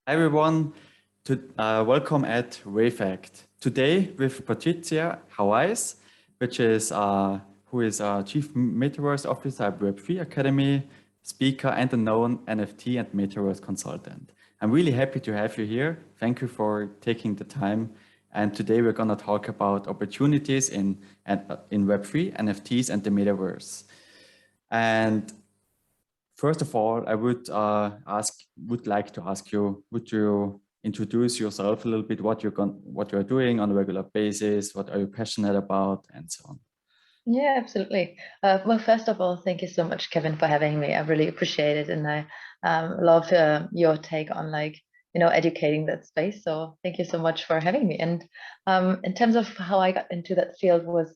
Hi everyone, welcome at WaveAct. Today with Patricia Haueiss, who is a Chief Metaverse Officer at Web3 Academy, speaker and a known NFT and Metaverse consultant. I'm really happy to have you here. Thank you for taking the time. And today we're going to talk about opportunities in Web3, NFTs and the Metaverse. And first of all, I would like to ask you, would you introduce yourself a little bit, what you're doing on a regular basis, what are you passionate about, and so on? Yeah, absolutely. Well, first of all, thank you so much, Kevin, for having me. I really appreciate it, and I love your take on educating that space. So thank you so much for having me. And in terms of how I got into that field was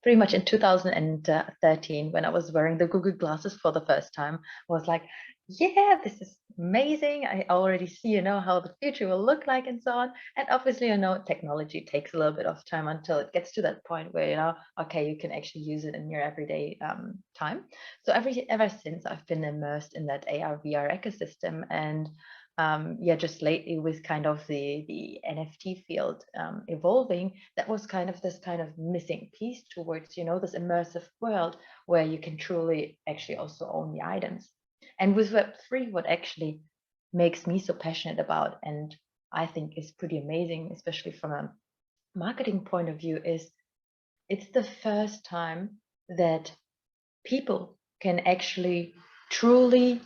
pretty much in 2013 when I was wearing the Google glasses for the first time. I was like, yeah, this is amazing. I already see, how the future will look like and so on. And obviously, technology takes a little bit of time until it gets to that point where, okay, you can actually use it in your everyday time. So ever since I've been immersed in that AR VR ecosystem, and just lately with kind of the NFT field evolving, that was kind of this kind of missing piece towards, this immersive world where you can truly actually also own the items. And with Web3, what actually makes me so passionate about, and I think is pretty amazing, especially from a marketing point of view, is it's the first time that people can actually truly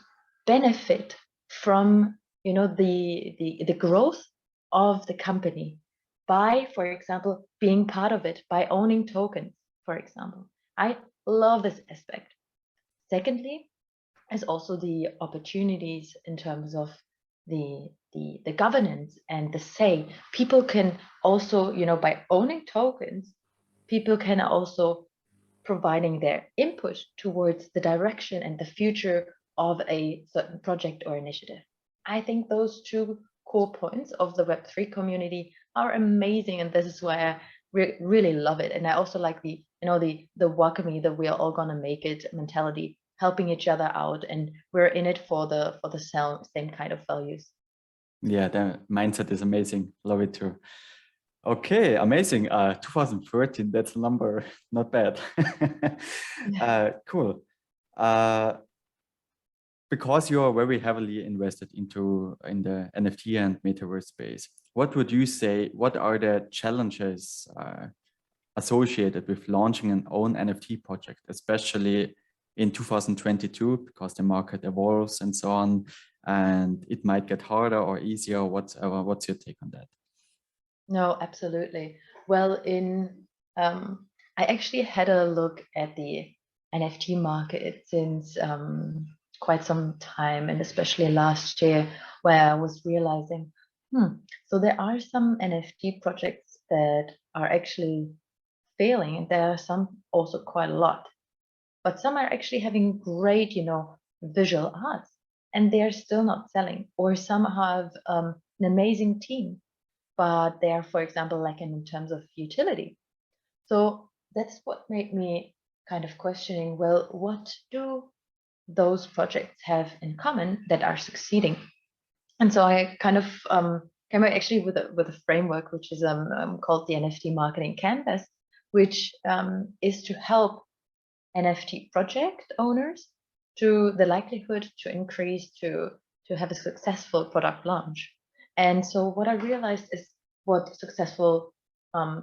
benefit from the growth of the company by, for example, being part of it, by owning tokens, for example. I love this aspect. Secondly, is also the opportunities in terms of the governance and the say. People can also, by owning tokens, people can also providing their input towards the direction and the future of a certain project or initiative. I think those two core points of the Web3 community are amazing, and this is why I really love it. And I also like the welcoming, that we are all gonna make it mentality, helping each other out, and we're in it for the same kind of values. Yeah, the mindset is amazing. Love it too. Okay, amazing. 2013, that's a number, not bad. Cool. Because you are very heavily invested in the NFT and metaverse space, what would you say, what are the challenges associated with launching an own NFT project, especially in 2022, because the market evolves and so on, and it might get harder or easier, or whatever. What's your take on that? No, absolutely. Well, I actually had a look at the NFT market since quite some time, and especially last year, where I was realizing, so there are some NFT projects that are actually failing, and there are some also quite a lot. But some are actually having great, visual arts, and they're still not selling. Or some have an amazing team, but they are, for example, like in terms of utility. So that's what made me kind of questioning, well, what do those projects have in common that are succeeding? And so I kind of came out actually with a framework, which is called the NFT Marketing Canvas, which is to help NFT project owners to the likelihood to increase to have a successful product launch. And so what I realized is what successful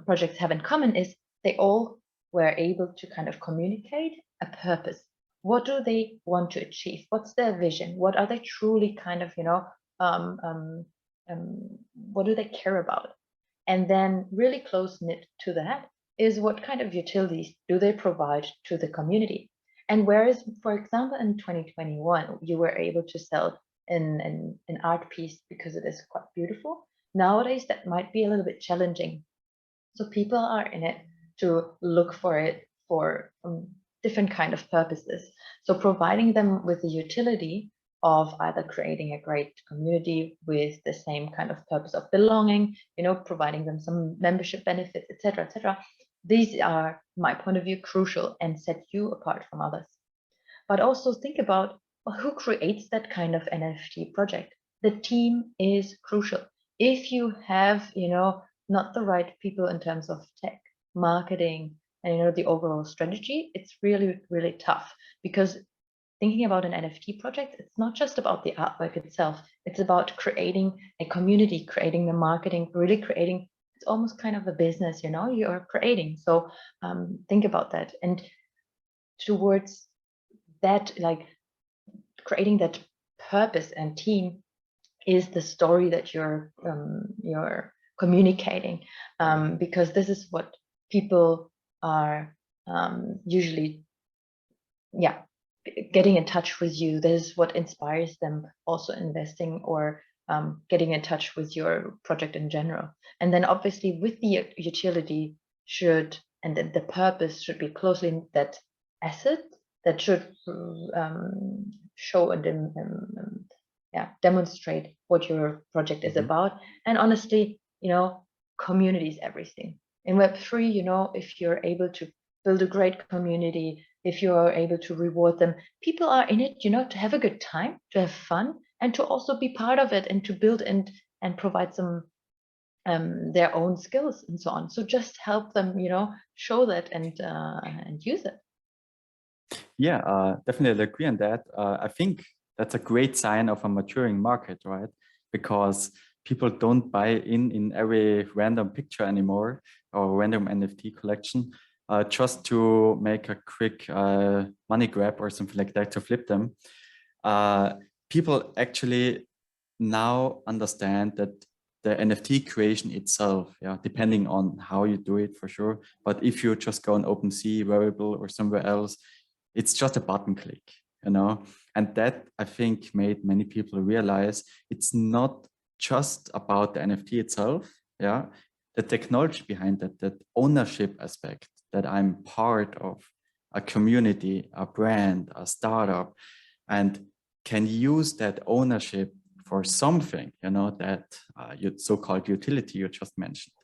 projects have in common is they all were able to kind of communicate a purpose. What do they want to achieve? What's their vision? What are they truly kind of, what do they care about? And then really close knit to that is what kind of utilities do they provide to the community? And whereas, for example, in 2021, you were able to sell an art piece because it is quite beautiful, nowadays that might be a little bit challenging. So people are in it to look for it for different kind of purposes. So providing them with the utility of either creating a great community with the same kind of purpose of belonging, providing them some membership benefits, etc., etc. These are, my point of view, crucial and set you apart from others. But also think about, well, who creates that kind of NFT project? the team is crucial. If you have, not the right people in terms of tech, marketing, and the overall strategy, it's really, really tough, because thinking about an NFT project, it's not just about the artwork itself. It's about creating a community, creating the marketing, really creating, it's almost kind of a business, you are creating. So think about that. And towards that, like creating that purpose and team is the story that you're communicating, because this is what people are usually, getting in touch with you. This is what inspires them also investing or getting in touch with your project in general. And then obviously with the utility and the purpose should be closely that asset that should show and demonstrate what your project is about. And honestly, community is everything. In Web3, if you're able to build a great community, if you are able to reward them, people are in it, to have a good time, to have fun, and to also be part of it and to build and provide some their own skills and so on. So just help them, show that and use it. Yeah, definitely agree on that. I think that's a great sign of a maturing market, right? Because people don't buy in every random picture anymore or random NFT collection just to make a quick money grab or something like that to flip them. People actually now understand that the NFT creation itself, depending on how you do it for sure. But if you just go on OpenSea, Variable, or somewhere else, it's just a button click, and that I think made many people realize it's not just about the NFT itself, the technology behind that ownership aspect, that I'm part of a community, a brand, a startup, and can use that ownership for something, that so-called utility you just mentioned.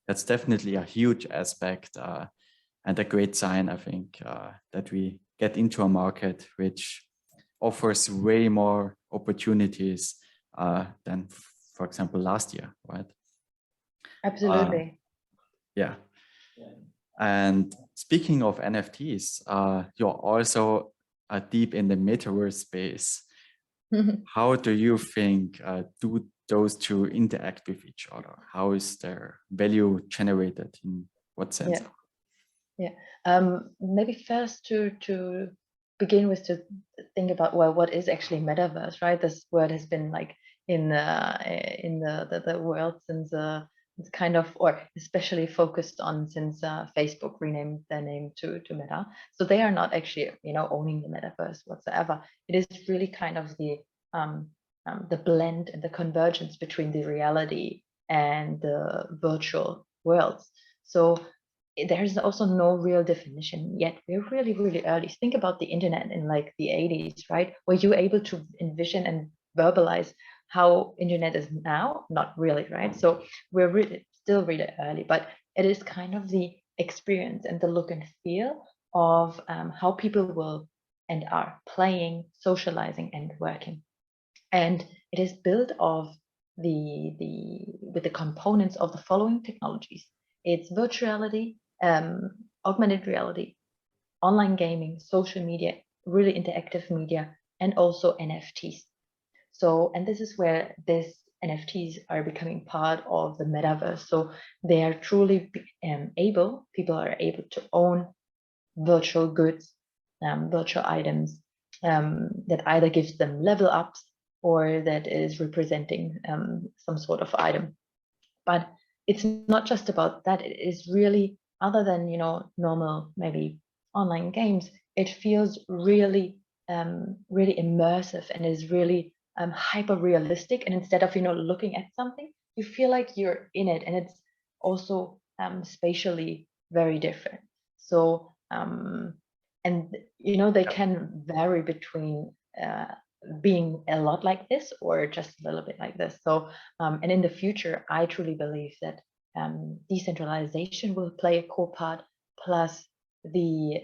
That's definitely a huge aspect and a great sign, I think, that we get into a market which offers way more opportunities than, for example, last year, right? Absolutely. Yeah. And speaking of NFTs, you're also deep in the metaverse space. How do you think do those two interact with each other? How is their value generated? In what sense? Maybe first to begin with, to think about, well, what is actually metaverse, right? This word has been like in the world since it's kind of, or especially focused on since Facebook renamed their name to Meta. So they are not actually owning the metaverse whatsoever. It is really kind of the blend and the convergence between the reality and the virtual worlds. So there's also no real definition yet. We're really, really early. Think about the internet in like the 80s, right? Were you able to envision and verbalize how internet is now? Not really, right? So we're still really early, but it is kind of the experience and the look and feel of how people will and are playing, socializing, and working. And it is built of with the components of the following technologies. It's virtuality, augmented reality, online gaming, social media, really interactive media, and also NFTs. So, and this is where these NFTs are becoming part of the metaverse. So they are truly people are able to own virtual goods, virtual items that either gives them level ups or that is representing some sort of item. But it's not just about that. It is really, other than normal maybe online games, it feels really really immersive and is really hyper realistic. And instead of looking at something, you feel like you're in it, and it's also spatially very different. So and they can vary between being a lot like this or just a little bit like this. So and in the future, I truly believe that decentralization will play a core part, plus the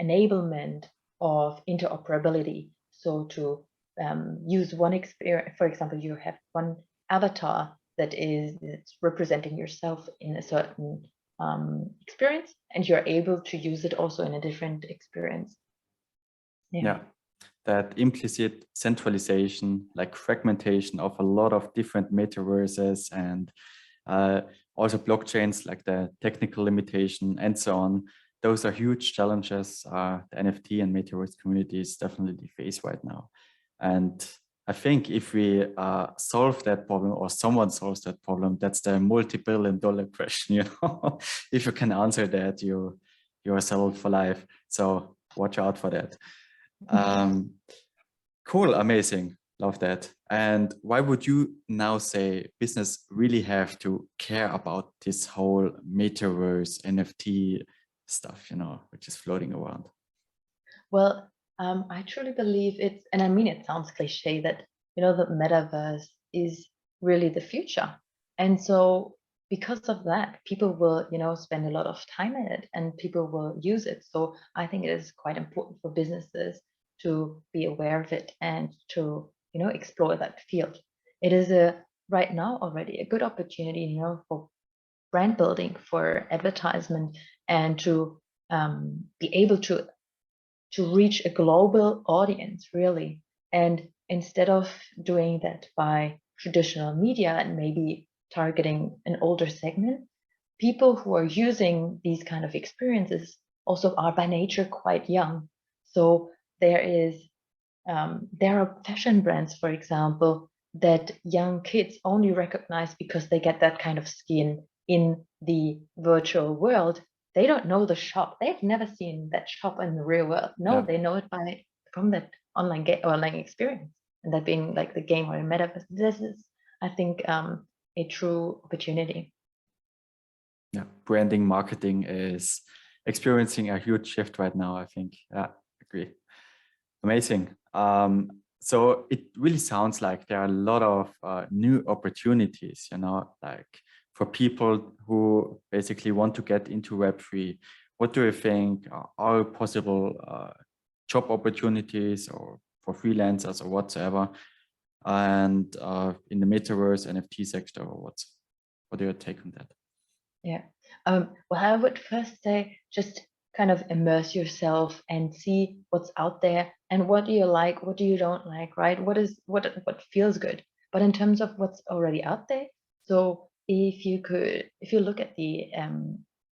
enablement of interoperability. So to use one experience. For example, you have one avatar that is representing yourself in a certain experience, and you're able to use it also in a different experience. Yeah, that implicit centralization, like fragmentation of a lot of different metaverses and also blockchains, like the technical limitation and so on. Those are huge challenges the NFT and metaverse communities definitely face right now. And I think if we solve that problem, or someone solves that problem, that's the multi-billion-dollar question. You know, if you can answer that, you are settled for life. So watch out for that. Cool, amazing, love that. And why would you now say business really have to care about this whole metaverse NFT stuff, you know, which is floating around? Well, I truly believe it's, and I mean, it sounds cliche that, you know, the metaverse is really the future. And so because of that, people will, you know, spend a lot of time in it and people will use it. So I think it is quite important for businesses to be aware of it and to, you know, explore that field. It is right now already a good opportunity, you know, for brand building, for advertisement, and to be able to reach a global audience, really. And instead of doing that by traditional media and maybe targeting an older segment, people who are using these kind of experiences also are by nature quite young. So there are fashion brands, for example, that young kids only recognize because they get that kind of skin in the virtual world. They don't know the shop. They've never seen that shop in the real world. No, Yeah. they know it from that online experience, and that being like the game or a metaverse. This is, I think, a true opportunity. Yeah, branding, marketing is experiencing a huge shift right now, I think. Yeah, agree. Amazing. So it really sounds like there are a lot of new opportunities, you know, like for people who basically want to get into Web3. What do you think are possible job opportunities, or for freelancers or whatsoever, and in the metaverse NFT sector, or what do you take on that? Yeah. Well, I would first say just kind of immerse yourself and see what's out there and what do you like, what do you don't like, right? What feels good. But in terms of what's already out there, so if you look at the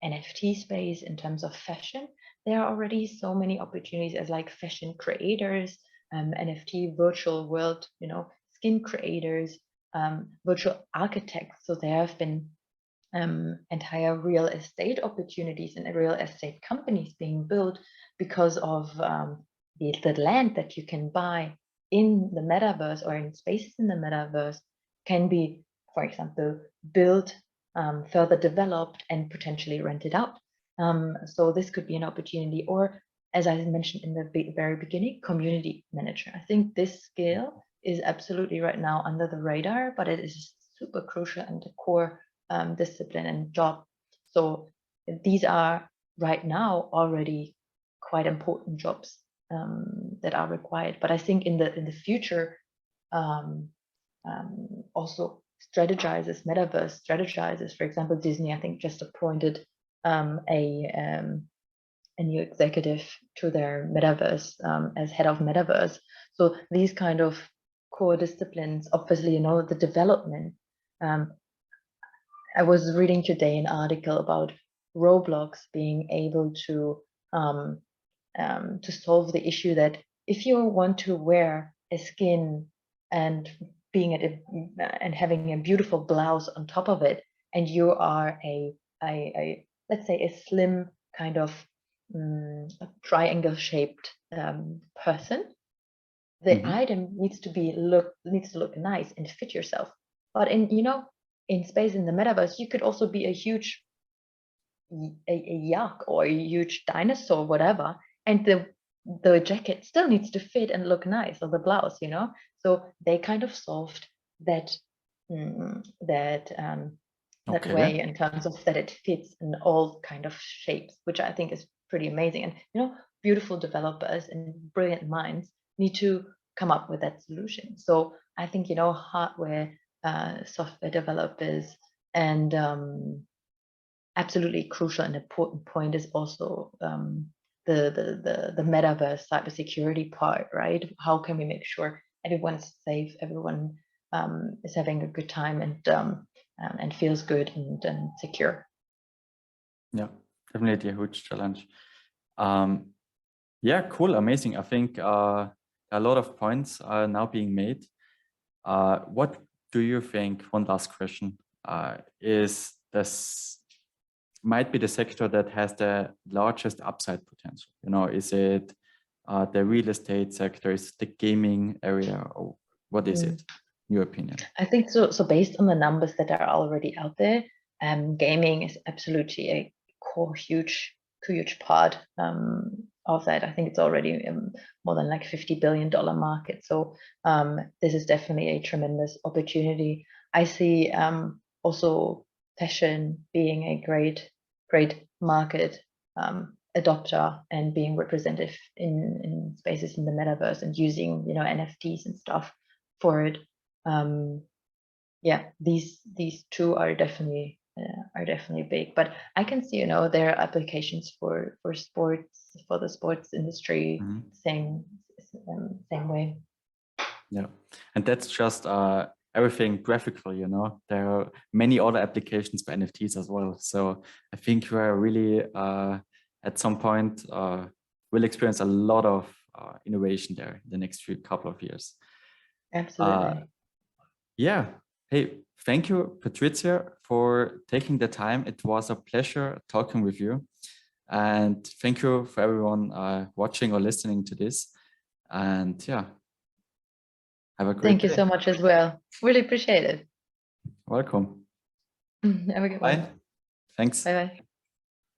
NFT space in terms of fashion, there are already so many opportunities as like fashion creators, NFT virtual world, you know, skin creators, virtual architects. So there have been entire real estate opportunities and real estate companies being built because of the land that you can buy in the metaverse or in spaces in the metaverse can be, for example, built, further developed, and potentially rented out. So this could be an opportunity, or as I mentioned in the very beginning, community manager. I think this skill is absolutely right now under the radar, but it is super crucial and the core discipline and job. So these are right now already quite important jobs that are required. But I think in the future, also metaverse strategizes. For example, Disney, I think, just appointed a new executive to their metaverse as head of metaverse. So these kind of core disciplines, obviously, you know, the development. I was reading today an article about Roblox being able to solve the issue that if you want to wear a skin and and having a beautiful blouse on top of it, and you are a let's say a slim kind of triangle shaped person, the item needs to look nice and fit yourself. But in space, in the metaverse, you could also be a huge a yak or a huge dinosaur, whatever, and the jacket still needs to fit and look nice, or the blouse, so they kind of solved that that way, in terms of that it fits in all kind of shapes, which I think is pretty amazing. And beautiful developers and brilliant minds need to come up with that solution. So I think, you know, hardware, software developers, and absolutely crucial and important point is also the metaverse cybersecurity part, right? How can we make sure everyone's safe, everyone is having a good time and feels good and secure? Yeah, definitely a huge challenge. Yeah, cool, amazing. I think a lot of points are now being made. What do you think, one last question, is this might be the sector that has the largest upside potential? You know, is it the real estate sector, is it the gaming area, or what is it, in your opinion? I think so. So based on the numbers that are already out there, gaming is absolutely a core, huge part of that. I think it's already more than like $50 billion market. So this is definitely a tremendous opportunity. I see also fashion being a great market adopter and being representative in spaces in the metaverse and using, you know, NFTs and stuff for it. Yeah, these two are definitely big, but I can see, you know, there are applications for sports, for the sports industry, same way. Yeah, and that's just everything graphical, you know. There are many other applications for NFTs as well. So I think we're really at some point will experience a lot of innovation there in the next couple of years. Absolutely. Yeah. Hey, thank you, Patricia, for taking the time. It was a pleasure talking with you. And thank you for everyone watching or listening to this. And yeah, have a great Thank you day. so much as well. Really appreciate it. Welcome. Have a good Bye. one. Thanks. Bye-bye.